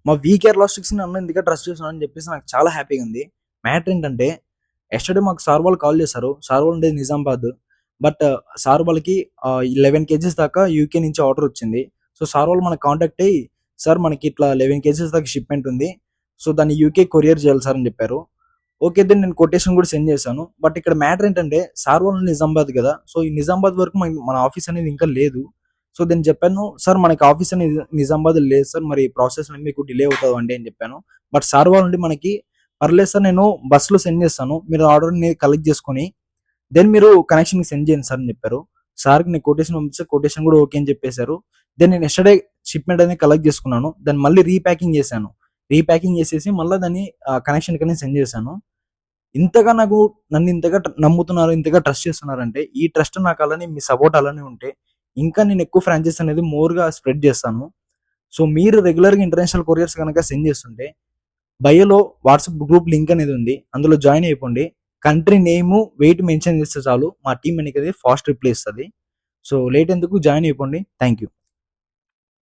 మా VKR logistics నన్ను ఎందుకు ట్రస్ట్ చేస్తున్నాను అని చెప్పేసి నాకు చాలా హ్యాపీగా ఉంది. మ్యాటర్ ఏంటంటే ఎస్టర్డే మాకు సార్ వాళ్ళు కాల్ చేశారు. సార్ వాళ్ళు ఉండేది నిజామాబాద్. బట్ సార్ వాళ్ళకి 11 కేజీస్ దాకా యూకే నుంచి ఆర్డర్ వచ్చింది. సో సార్ వాళ్ళు మనకు కాంటాక్ట్ అయ్యి, సార్ మనకి ఇట్లా 11 కేజీస్ దాకా షిప్మెంట్ ఉంది, సో దాన్ని యూకే కొరియర్ చేయాలి సార్ అని చెప్పారు. ఓకే, దెన్ నేను కొటేషన్ కూడా సెండ్ చేశాను. బట్ ఇక్కడ మ్యాటర్ ఏంటంటే సార్ వాళ్ళు నిజామాబాద్ కదా, సో ఈ నిజామాబాద్ వరకు మన ఆఫీస్ అనేది ఇంకా లేదు. సో నేను చెప్పాను, సార్ మనకి ఆఫీస్ అనేది నిజామాబాద్ లేదు సార్, మరి ప్రాసెస్ అనేది మీకు డిలే అవుతుంది అండి అని చెప్పాను. బట్ సార్ వాళ్ళు నుండి మనకి పర్లేదు సార్, నేను బస్సులో సెండ్ చేస్తాను, మీరు ఆర్డర్ని కలెక్ట్ చేసుకొని దెన్ మీరు కనెక్షన్కి సెండ్ చేయండి సార్ అని చెప్పారు. సార్కి నేను కొటేషన్ పంపిస్తే కొటేషన్ కూడా ఓకే అని చెప్పేశారు. దెన్ నేను ఎస్టర్డే షిప్మెంట్ అనేది కలెక్ట్ చేసుకున్నాను. దాన్ని మళ్ళీ రీప్యాకింగ్ చేశాను. రీప్యాకింగ్ చేసేసి మళ్ళీ దాన్ని కనెక్షన్ కనే సెండ్ చేశాను. ఇంతగా నన్ను ఇంతగా నమ్ముతున్నారు, ఇంతగా ట్రస్ట్ చేస్తున్నారంటే, ఈ ట్రస్ట్ నాకు అలానే మీ సపోర్ట్ అలానే ఉంటే ఇంకా నేను ఎక్కువ ఫ్రాంచైజ్ అనేది మోర్గా స్ప్రెడ్ చేస్తాను. సో మీరు రెగ్యులర్గా ఇంటర్నేషనల్ కొరియర్స్ కనుక సెండ్ చేస్తుంటే బయోలో వాట్సాప్ గ్రూప్ లింక్ అనేది ఉంది, అందులో జాయిన్ అయిపోండి. కంట్రీ నేమ్ వెయిట్ మెన్షన్ చేస్తే చాలు, మా టీం అనేది ఫాస్ట్ రిప్లై ఇస్తుంది. సో లేట్ ఎందుకు, జాయిన్ అయిపోండి. Thank you.